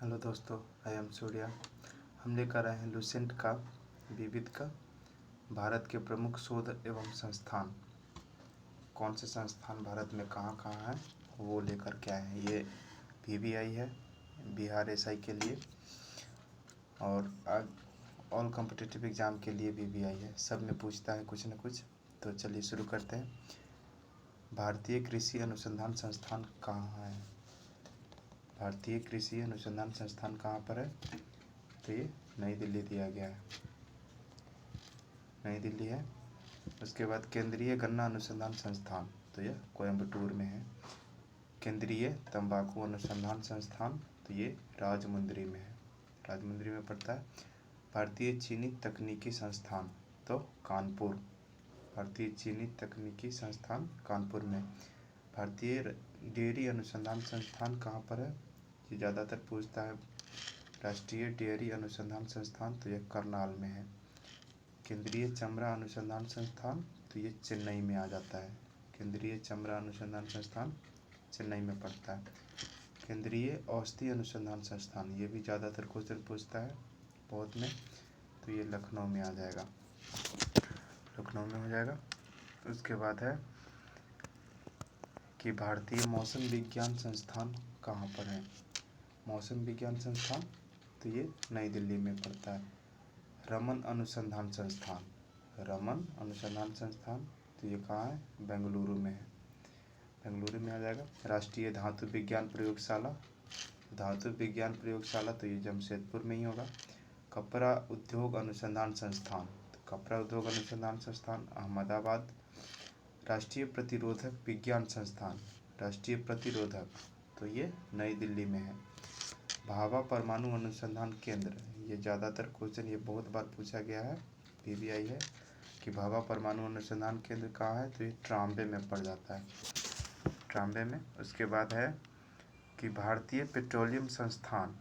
Hello दोस्तों, I am Surya. हम लेकर आए हैं लुसेंट का विविध का भारत के प्रमुख शोध एवं संस्थान। कौन से संस्थान भारत में कहाँ कहाँ हैं वो लेकर के आए हैं। ये VVI है, बिहार SI के लिए, और ऑल कॉम्पिटिटिव एग्ज़ाम के लिए VVI है। सब में पूछता है कुछ न कुछ। तो चलिए शुरू करते हैं। भारतीय कृषि अनुसंधान संस्थान कहाँ है? भारतीय कृषि अनुसंधान संस्थान कहाँ पर है? तो ये नई दिल्ली दिया गया है, नई दिल्ली है। उसके बाद केंद्रीय गन्ना अनुसंधान संस्थान, तो यह कोयम्बटूर में है। केंद्रीय तंबाकू अनुसंधान संस्थान, तो ये राजमुंदरी में है, राजमुंदरी में पड़ता है। भारतीय चीनी तकनीकी संस्थान, तो कानपुर, भारतीय चीनी तकनीकी संस्थान कानपुर में। भारतीय डेयरी अनुसंधान संस्थान कहाँ पर है? ये ज़्यादातर पूछता है। राष्ट्रीय डेयरी अनुसंधान संस्थान, तो यह करनाल में है। केंद्रीय चमड़ा अनुसंधान संस्थान, तो ये चेन्नई में आ जाता है। केंद्रीय चमड़ा अनुसंधान संस्थान चेन्नई में पड़ता है। केंद्रीय औषधि अनुसंधान संस्थान, ये भी ज़्यादातर क्वेश्चन पूछता है बहुत में, तो ये लखनऊ में आ जाएगा, लखनऊ में हो जाएगा। उसके बाद है कि भारतीय मौसम विज्ञान संस्थान कहाँ पर है? मौसम विज्ञान संस्थान, तो ये नई दिल्ली में पड़ता है। रमन अनुसंधान संस्थान, रमन अनुसंधान संस्थान, तो ये कहाँ है? बेंगलुरु में है, बेंगलुरु में आ जाएगा। राष्ट्रीय धातु विज्ञान प्रयोगशाला, धातु विज्ञान प्रयोगशाला, तो ये जमशेदपुर में ही होगा। कपड़ा उद्योग अनुसंधान संस्थान, तो कपड़ा उद्योग अनुसंधान संस्थान अहमदाबाद। राष्ट्रीय प्रतिरोधक विज्ञान संस्थान, राष्ट्रीय प्रतिरोधक, तो ये नई दिल्ली में है। भाभा परमाणु अनुसंधान केंद्र, ये ज़्यादातर क्वेश्चन ये बहुत बार पूछा गया है, VVI है कि भाभा परमाणु अनुसंधान केंद्र कहाँ है? तो ये ट्राम्बे में पड़ जाता है, ट्राम्बे में। उसके बाद है कि भारतीय पेट्रोलियम संस्थान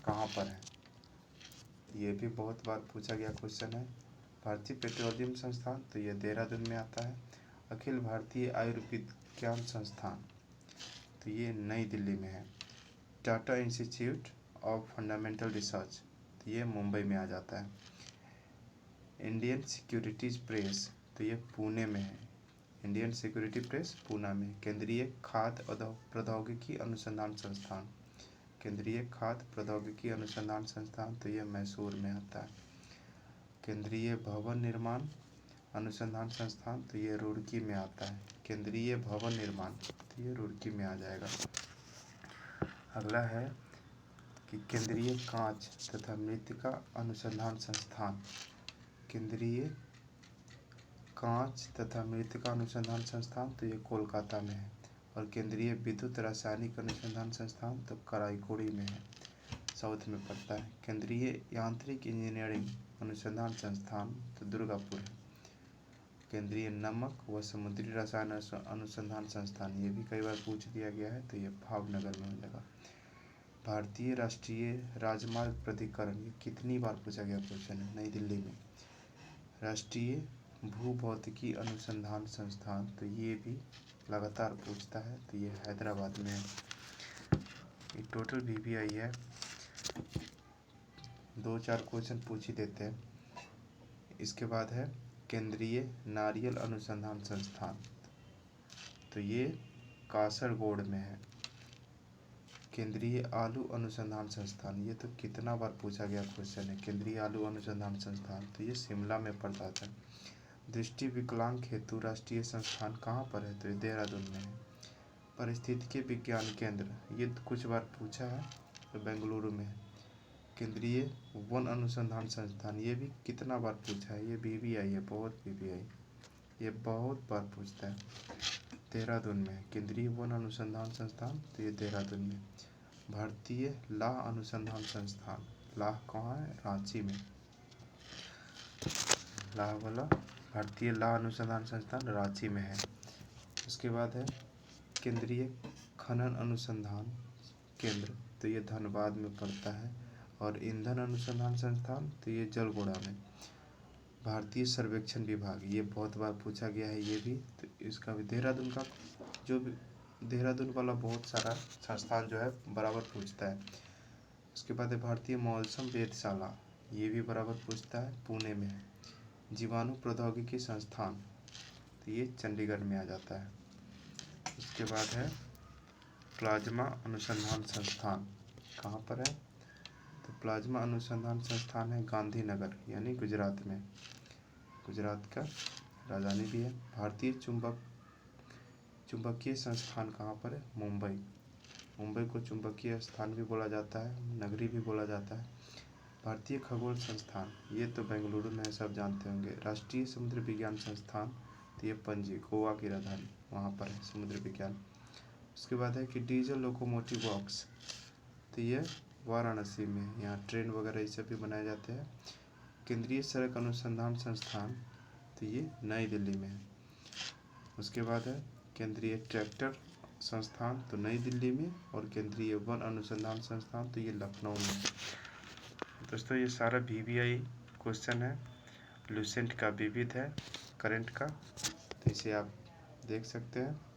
कहाँ पर है? ये भी बहुत बार पूछा गया क्वेश्चन है। भारतीय पेट्रोलियम संस्थान, तो ये देहरादून में आता है। अखिल भारतीय आयुर्विज्ञान संस्थान, तो ये नई दिल्ली में है। Tata institute of fundamental research, तो ये मुंबई में आ जाता है। इंडियन सिक्योरिटीज प्रेस, तो ये पुणे में है, इंडियन सिक्योरिटी प्रेस पूना में। केंद्रीय खाद्य प्रौद्योगिकी अनुसंधान संस्थान, केंद्रीय खाद्य प्रौद्योगिकी अनुसंधान संस्थान, तो ये मैसूर में आता है। केंद्रीय भवन निर्माण अनुसंधान संस्थान, तो ये रुड़की में आता है। केंद्रीय भवन निर्माण, तो ये रुड़की में आ जाएगा। अगला है कि केंद्रीय कांच तथा मृत्तिका अनुसंधान संस्थान, केंद्रीय कांच तथा मृत्तिका अनुसंधान संस्थान, तो ये कोलकाता में है। और केंद्रीय विद्युत रासायनिक अनुसंधान संस्थान, तो कराईकुड़ी में है, साउथ में पड़ता है। केंद्रीय यांत्रिक इंजीनियरिंग अनुसंधान संस्थान, तो दुर्गापुर है। केंद्रीय नमक व समुद्री रसायन अनुसंधान संस्थान, ये भी कई बार पूछ दिया गया है, तो ये भावनगर में हो जाएगा। भारतीय राष्ट्रीय राजमार्ग प्राधिकरण, ये कितनी बार पूछा गया क्वेश्चन है? नई दिल्ली में। राष्ट्रीय भूभौतिकी अनुसंधान संस्थान, तो ये भी लगातार पूछता है, तो ये हैदराबाद में है। ये टोटल VVI है, 2-4 क्वेश्चन पूछ ही देते हैं। इसके बाद है केंद्रीय नारियल अनुसंधान संस्थान, तो ये कासरगोड में है। केंद्रीय आलू अनुसंधान संस्थान, ये तो कितना बार पूछा गया क्वेश्चन है। केंद्रीय आलू अनुसंधान संस्थान, तो ये शिमला में पड़ता था। दृष्टि विकलांग हेतु राष्ट्रीय संस्थान कहाँ पर है? तो ये देहरादून में है। पारिस्थितिकी विज्ञान केंद्र, ये कुछ बार पूछा है, तो बेंगलुरु में है। केंद्रीय वन अनुसंधान संस्थान, ये भी कितना बार पूछा है, ये VVI है, बहुत VVI, ये बहुत बार पूछता है। देहरादून में केंद्रीय वन अनुसंधान संस्थान, तो ये देहरादून में। भारतीय लाह अनुसंधान संस्थान, लाह कहाँ है? रांची में, लाह वाला भारतीय लाह अनुसंधान संस्थान रांची में है। उसके बाद है केंद्रीय खनन अनुसंधान केंद्र, तो ये धनबाद में पड़ता है। और ईंधन अनुसंधान संस्थान, तो ये जलगोड़ा में। भारतीय सर्वेक्षण विभाग, ये बहुत बार पूछा गया है, ये भी, तो इसका भी देहरादून का, जो भी देहरादून वाला बहुत सारा संस्थान जो है बराबर पूछता है। उसके बाद है भारतीय मौसम वेधशाला, ये भी बराबर पूछता है, पुणे में है। जीवाणु प्रौद्योगिकी संस्थान, तो ये चंडीगढ़ में आ जाता है। उसके बाद है प्लाज्मा अनुसंधान संस्थान, कहाँ पर है? तो प्लाज्मा अनुसंधान संस्थान है गांधीनगर यानी गुजरात में, गुजरात का राजधानी भी है। भारतीय चुंबकीय संस्थान कहाँ पर है? मुंबई, मुंबई को चुंबकीय स्थान भी बोला जाता है, नगरी भी बोला जाता है। भारतीय खगोल संस्थान, ये तो बेंगलुरु में है, सब जानते होंगे। राष्ट्रीय समुद्र विज्ञान संस्थान, तो ये पणजी, गोवा की राजधानी, वहाँ पर है समुद्र विज्ञान। उसके बाद है कि डीजल लोकोमोटिव वर्क्स, तो ये वाराणसी में, यहाँ ट्रेन वगैरह ये सब भी बनाए जाते हैं। केंद्रीय सड़क अनुसंधान संस्थान, तो ये नई दिल्ली में है। उसके बाद है केंद्रीय ट्रैक्टर संस्थान, तो नई दिल्ली में, और केंद्रीय वन अनुसंधान संस्थान, तो ये लखनऊ में। दोस्तों ये सारा VVI क्वेश्चन है, लूसेंट का विविध है, करंट का, तो इसे आप देख सकते हैं।